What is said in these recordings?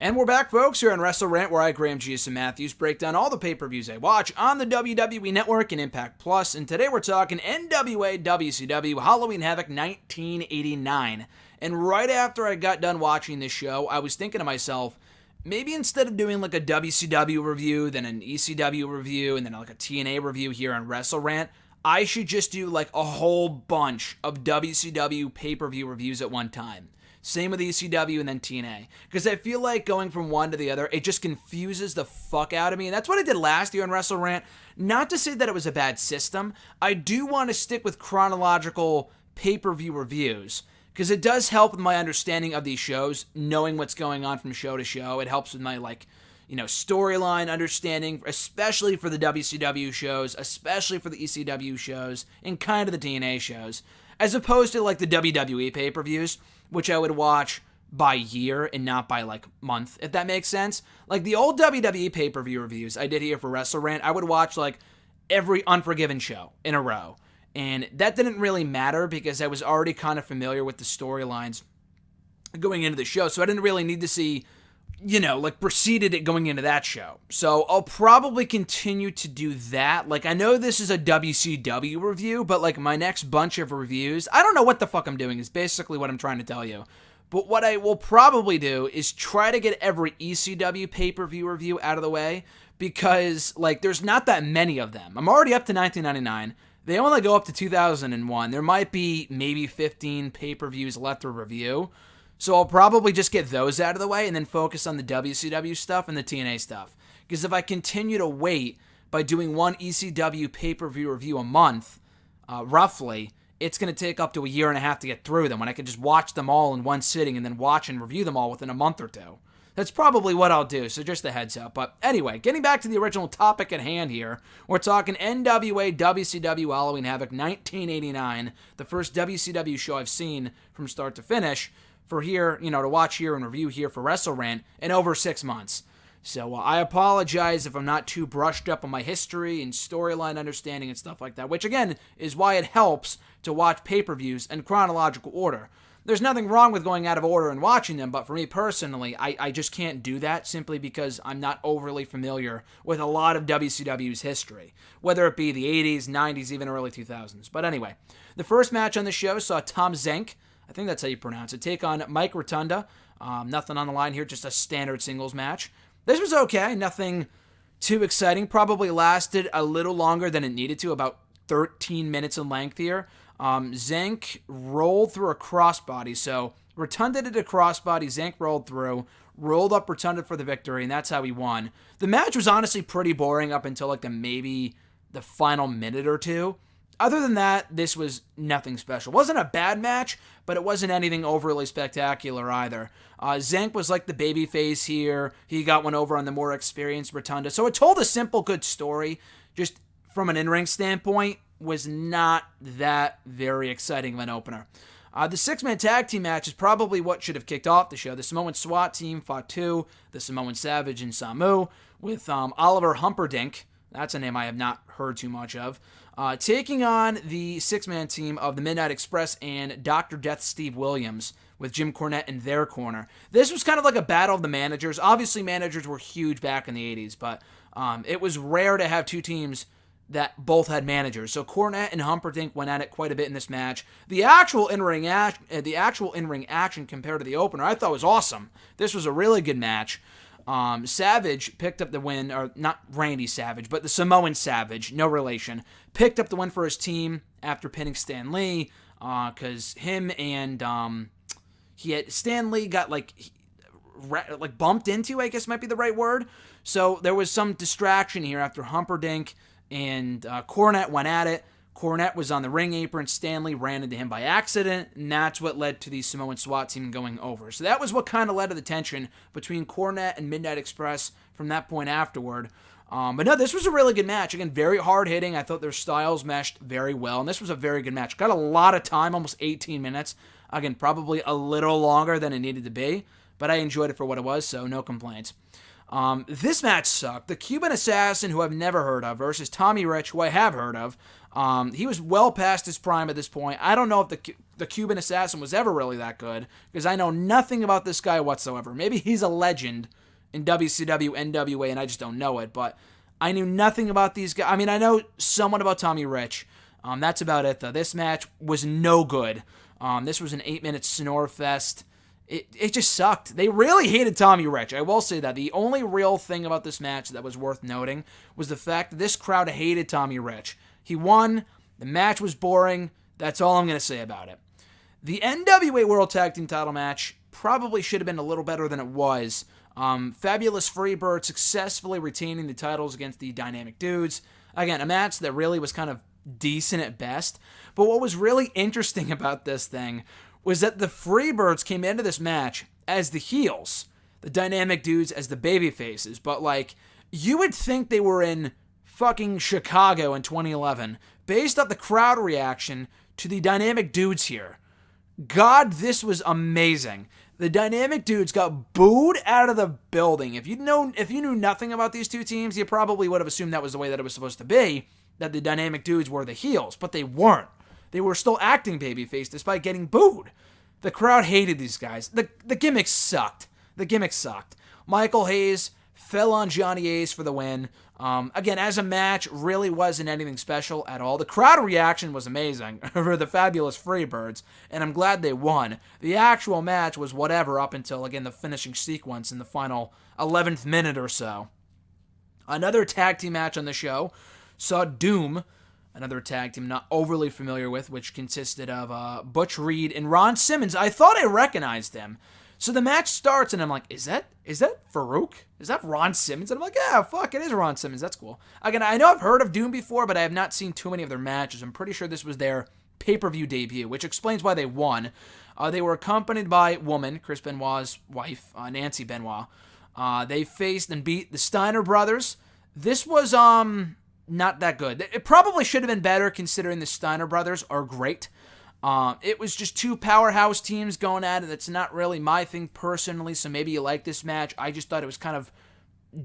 And we're back, folks, here on WrestleRant, where I, Graham G.S. Matthews, break down all the pay-per-views I watch on the WWE Network and Impact Plus. And today we're talking NWA WCW Halloween Havoc 1989. And right after I got done watching this show, I was thinking to myself, maybe instead of doing like a WCW review, then an ECW review, and then like a TNA review here on WrestleRant, I should just do like a whole bunch of WCW pay-per-view reviews at one time. Same with ECW and then TNA. Because I feel like going from one to the other, it just confuses the fuck out of me. And that's what I did last year on WrestleRant. Not to say that it was a bad system. I do want to stick with chronological pay-per-view reviews. Because it does help with my understanding of these shows, knowing what's going on from show to show. It helps with my, storyline understanding, especially for the WCW shows, especially for the ECW shows, and kind of the TNA shows. As opposed to, like, the WWE pay-per-views, which I would watch by year and not by, month, if that makes sense. Like, the old WWE pay-per-view reviews I did here for WrestleRant, I would watch, every Unforgiven show in a row. And that didn't really matter because I was already kind of familiar with the storylines going into the show, so I didn't really need to see, preceded it going into that show. So I'll probably continue to do that. I know this is a WCW review, but, my next bunch of reviews, I don't know what the fuck I'm doing, is basically what I'm trying to tell you. But what I will probably do is try to get every ECW pay-per-view review out of the way, because, there's not that many of them. I'm already up to 1999. They only go up to 2001. There might be maybe 15 pay-per-views left to review. So I'll probably just get those out of the way and then focus on the WCW stuff and the TNA stuff. Because if I continue to wait by doing one ECW pay-per-view review a month, roughly, it's going to take up to a year and a half to get through them when I can just watch them all in one sitting and then watch and review them all within a month or two. That's probably what I'll do, so just a heads up. But anyway, getting back to the original topic at hand here, we're talking NWA WCW Halloween Havoc 1989, the first WCW show I've seen from start to finish, for here, to watch here and review here for WrestleRant in over 6 months. So I apologize if I'm not too brushed up on my history and storyline understanding and stuff like that, which again is why it helps to watch pay-per-views in chronological order. There's nothing wrong with going out of order and watching them, but for me personally, I just can't do that simply because I'm not overly familiar with a lot of WCW's history, whether it be the 80s, 90s, even early 2000s. But anyway, the first match on the show saw Tom Zenk, I think that's how you pronounce it, take on Mike Rotunda. Nothing on the line here, just a standard singles match. This was okay, nothing too exciting. Probably lasted a little longer than it needed to, about 13 minutes in length here. Zenk rolled through a crossbody, so Rotunda did a crossbody, Zenk rolled through, rolled up Rotunda for the victory, and that's how he won. The match was honestly pretty boring up until maybe the final minute or two. Other than that, this was nothing special. It wasn't a bad match, but it wasn't anything overly spectacular either. Zenk was like the babyface here. He got one over on the more experienced Rotunda. So it told a simple, good story. Just from an in-ring standpoint, was not that very exciting of an opener. The six-man tag team match is probably what should have kicked off the show. The Samoan SWAT team fought the Samoan Savage and Samu, with Oliver Humperdinck, that's a name I have not heard too much of, taking on the six-man team of the Midnight Express and Dr. Death Steve Williams, with Jim Cornette in their corner. This was kind of like a battle of the managers. Obviously, managers were huge back in the 80s, but it was rare to have two teams that both had managers. So Cornette and Humperdinck went at it quite a bit in this match. The actual in-ring action compared to the opener, I thought was awesome. This was a really good match. Savage picked up the win, or not Randy Savage, but the Samoan Savage, no relation, picked up the win for his team after pinning Stan Lee, because him and Stan Lee got bumped into, I guess might be the right word. So there was some distraction here after Humperdinck and Cornette went at it. Cornette was on the ring apron. Stanley ran into him by accident, and that's what led to the Samoan SWAT team going over. So that was what kind of led to the tension between Cornette and Midnight Express from that point afterward. But no, this was a really good match. Again, very hard-hitting. I thought their styles meshed very well, and this was a very good match. Got a lot of time, almost 18 minutes. Again, probably a little longer than it needed to be, but I enjoyed it for what it was, so no complaints. This match sucked. The Cuban Assassin, who I've never heard of, versus Tommy Rich, who I have heard of. He was well past his prime at this point. I don't know if the the Cuban Assassin was ever really that good, because I know nothing about this guy whatsoever. Maybe he's a legend in WCW, NWA, and I just don't know it, but I knew nothing about these guys. I mean, I know somewhat about Tommy Rich. That's about it, though. This match was no good. This was an 8-minute snore fest. It just sucked. They really hated Tommy Rich. I will say that. The only real thing about this match that was worth noting was the fact that this crowd hated Tommy Rich. He won. The match was boring. That's all I'm going to say about it. The NWA World Tag Team title match probably should have been a little better than it was. Fabulous Freebirds successfully retaining the titles against the Dynamic Dudes. Again, a match that really was kind of decent at best. But what was really interesting about this thing was that the Freebirds came into this match as the heels, the Dynamic Dudes as the baby faces. But, like, you would think they were in fucking Chicago in 2011 based off the crowd reaction to the Dynamic Dudes here. God, this was amazing. The Dynamic Dudes got booed out of the building. If you knew nothing about these two teams, you probably would have assumed that was the way that it was supposed to be, that the Dynamic Dudes were the heels, but they weren't. They were still acting babyface despite getting booed. The crowd hated these guys. The gimmick sucked. Michael Hayes fell on Johnny Ace for the win. Again, as a match, really wasn't anything special at all. The crowd reaction was amazing for the Fabulous Freebirds, and I'm glad they won. The actual match was whatever up until, again, the finishing sequence in the final 11th minute or so. Another tag team match on the show saw Doom, another tag team not overly familiar with, which consisted of Butch Reed and Ron Simmons. I thought I recognized him. So the match starts, and I'm like, is that Farouk? Is that Ron Simmons? And I'm like, yeah, fuck, it is Ron Simmons. That's cool. Again, I know I've heard of Doom before, but I have not seen too many of their matches. I'm pretty sure this was their pay-per-view debut, which explains why they won. They were accompanied by Woman, Chris Benoit's wife, Nancy Benoit. They faced and beat the Steiner brothers. This was not that good. It probably should have been better, considering the Steiner brothers are great. It was just two powerhouse teams going at it. That's not really my thing personally, so maybe you like this match. I just thought it was kind of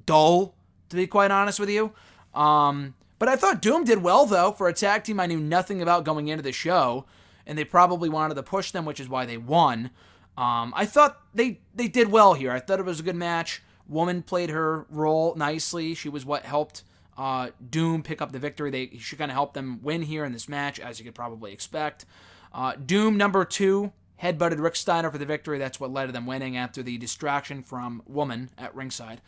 dull, to be quite honest with you. But I thought Doom did well, though, for a tag team I knew nothing about going into the show, and they probably wanted to push them, which is why they won. I thought they did well here. I thought it was a good match. Woman played her role nicely. She was what helped Doom pick up the victory. She kind of helped them win here in this match, as you could probably expect. Doom number 2 headbutted Rick Steiner for the victory. That's what led to them winning after the distraction from Woman at ringside.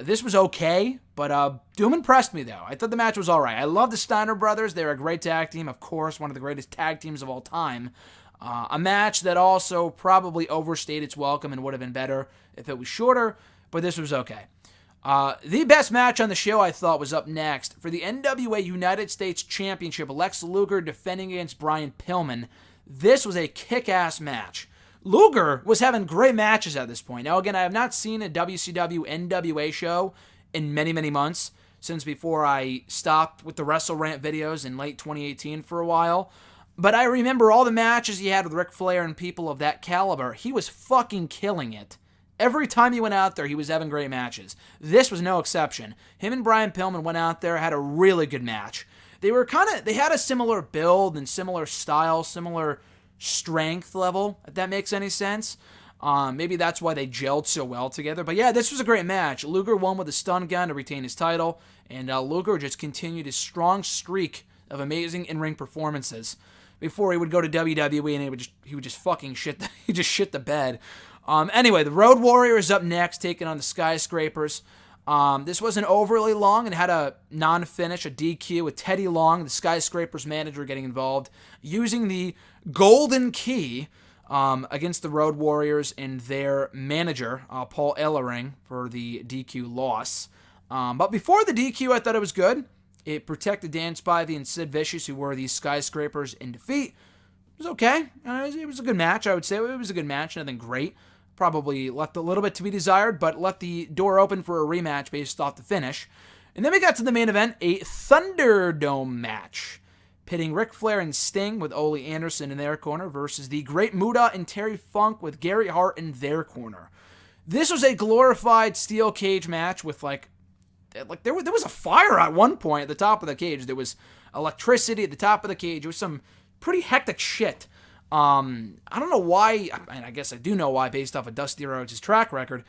This was okay, but Doom impressed me, though. I thought the match was all right. I love the Steiner brothers. They're a great tag team. Of course, one of the greatest tag teams of all time. A match that also probably overstayed its welcome and would have been better if it was shorter, but this was okay. The best match on the show, I thought, was up next. For the NWA United States Championship, Lex Luger defending against Brian Pillman. This was a kick-ass match. Luger was having great matches at this point. Now, again, I have not seen a WCW NWA show in many, many months, since before I stopped with the WrestleRant videos in late 2018 for a while. But I remember all the matches he had with Ric Flair and people of that caliber. He was fucking killing it. Every time he went out there, he was having great matches. This was no exception. Him and Brian Pillman went out there, had a really good match. They had a similar build and similar style, similar strength level, if that makes any sense. Maybe that's why they gelled so well together. But yeah, this was a great match. Luger won with a stun gun to retain his title, and Luger just continued his strong streak of amazing in-ring performances before he would go to WWE and he would just fucking shit the bed. Anyway, the Road Warriors up next, taking on the Skyscrapers. This wasn't overly long and had a non-finish, a DQ, with Teddy Long, the Skyscrapers manager, getting involved, using the Golden Key against the Road Warriors and their manager, Paul Ellering, for the DQ loss. But before the DQ, I thought it was good. It protected Dan Spivey and Sid Vicious, who were the Skyscrapers, in defeat. It was okay. It was a good match, I would say. It was a good match, nothing great. Probably left a little bit to be desired, but left the door open for a rematch based off the finish. And then we got to the main event, a Thunderdome match, pitting Ric Flair and Sting with Ole Anderson in their corner versus the Great Muta and Terry Funk with Gary Hart in their corner. This was a glorified steel cage match with there was a fire at one point at the top of the cage. There was electricity at the top of the cage. It was some pretty hectic shit. I don't know why, and I guess I do know why based off of Dusty Rhodes' track record.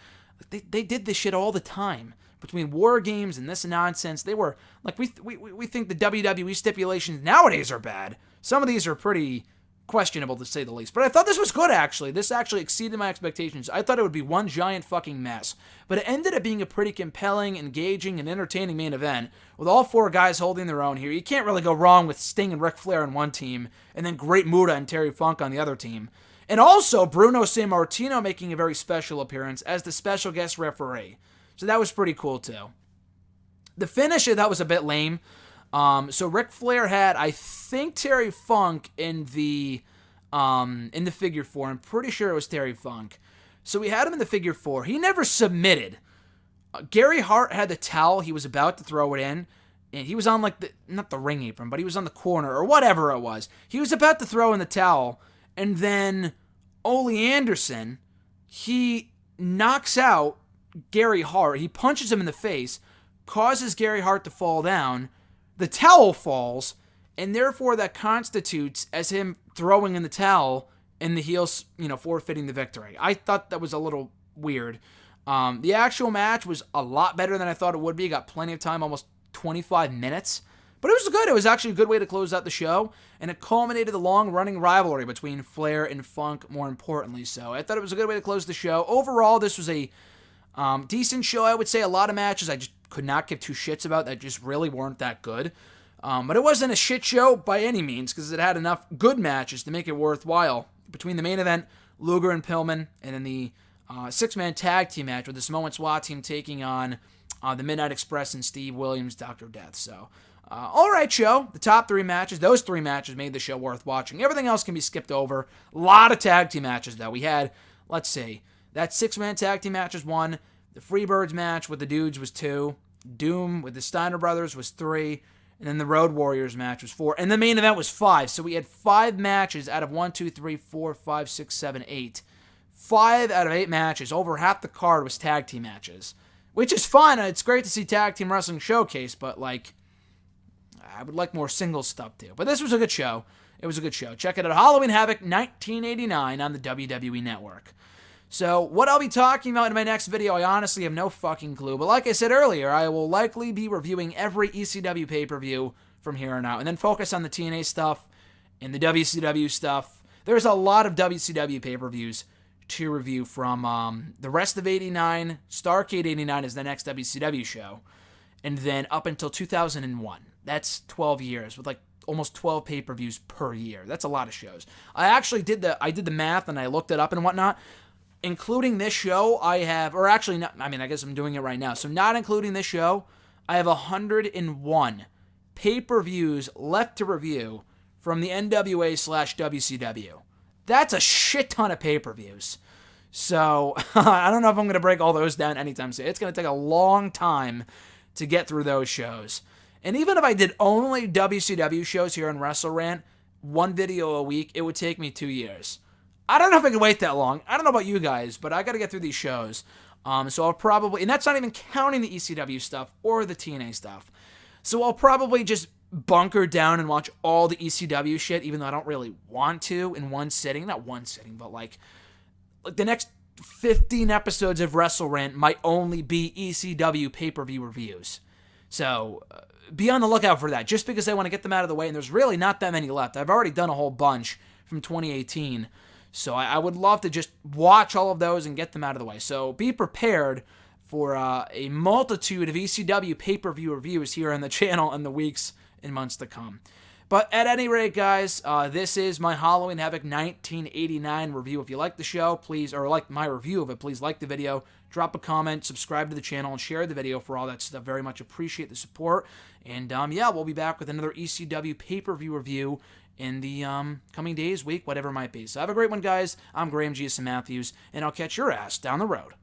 They did this shit all the time. Between War Games and this nonsense, they were, like, we think the WWE stipulations nowadays are bad. Some of these are pretty questionable, to say the least. But I thought this was good, actually. This actually exceeded my expectations. I thought it would be one giant fucking mess. But it ended up being a pretty compelling, engaging, and entertaining main event, with all four guys holding their own here. You can't really go wrong with Sting and Ric Flair on one team, and then Great Muta and Terry Funk on the other team. And also, Bruno Sammartino making a very special appearance as the special guest referee. So that was pretty cool, too. The finish, that was a bit lame. So Ric Flair had, I think, Terry Funk in the figure four. I'm pretty sure it was Terry Funk. So we had him in the figure four. He never submitted. Gary Hart had the towel. He was about to throw it in. And he was on, like, not the ring apron, but he was on the corner or whatever it was. He was about to throw in the towel. And then Ole Anderson, he knocks out Gary Hart. He punches him in the face, causes Gary Hart to fall down. The towel falls, and therefore that constitutes as him throwing in the towel and the heels, forfeiting the victory. I thought that was a little weird. The actual match was a lot better than I thought it would be. Got plenty of time, almost 25 minutes. But it was good. It was actually a good way to close out the show, and it culminated the long-running rivalry between Flair and Funk, more importantly. So I thought it was a good way to close the show. Overall, this was a decent show, I would say. A lot of matches I just could not give two shits about that just really weren't that good. But it wasn't a shit show by any means, because it had enough good matches to make it worthwhile. Between the main event, Luger and Pillman, and then the six-man tag team match with the Samoan SWAT team taking on the Midnight Express and Steve Williams, Dr. Death. So, all right, show. The top three matches, those three matches made the show worth watching. Everything else can be skipped over. A lot of tag team matches, though. We had, let's see, that six-man tag team match was 1. The Freebirds match with the dudes was 2. Doom with the Steiner brothers was 3. And then the Road Warriors match was 4. And the main event was 5. So we had 5 matches out of 1, 2, 3, 4, 5, 6, 7, 8. 5 out of 8 matches. Over half the card was tag team matches. Which is fun. It's great to see tag team wrestling showcase. But, like, I would like more singles stuff too. But this was a good show. It was a good show. Check it out. Halloween Havoc 1989 on the WWE Network. So, what I'll be talking about in my next video, I honestly have no fucking clue. But like I said earlier, I will likely be reviewing every ECW pay-per-view from here on out. And then focus on the TNA stuff and the WCW stuff. There's a lot of WCW pay-per-views to review from the rest of 89. Starrcade 89 is the next WCW show. And then up until 2001. That's 12 years with like almost 12 pay-per-views per year. That's a lot of shows. I actually did the math and I looked it up and whatnot. Including this show, I have, or actually, not, I guess I'm doing it right now. So not including this show, I have 101 pay-per-views left to review from the NWA/WCW. That's a shit ton of pay-per-views. So I don't know if I'm going to break all those down anytime soon. It's going to take a long time to get through those shows. And even if I did only WCW shows here on WrestleRant, one video a week, it would take me 2 years. I don't know if I can wait that long. I don't know about you guys, but I got to get through these shows. So I'll probably, and that's not even counting the ECW stuff or the TNA stuff. So I'll probably just bunker down and watch all the ECW shit, even though I don't really want to in one sitting. Not one sitting, but like the next 15 episodes of WrestleRant might only be ECW pay-per-view reviews. So be on the lookout for that, just because I want to get them out of the way, and there's really not that many left. I've already done a whole bunch from 2018. So I would love to just watch all of those and get them out of the way. So be prepared for a multitude of ECW pay-per-view reviews here on the channel in the weeks and months to come. But at any rate, guys, this is my Halloween Havoc 1989 review. If you like the show, please, or like my review of it, please like the video, drop a comment, subscribe to the channel, and share the video for all that stuff. Very much appreciate the support. And yeah, we'll be back with another ECW pay-per-view review in the coming days, week, whatever it might be. So have a great one, guys. I'm Graham G. Matthews, and I'll catch your ass down the road.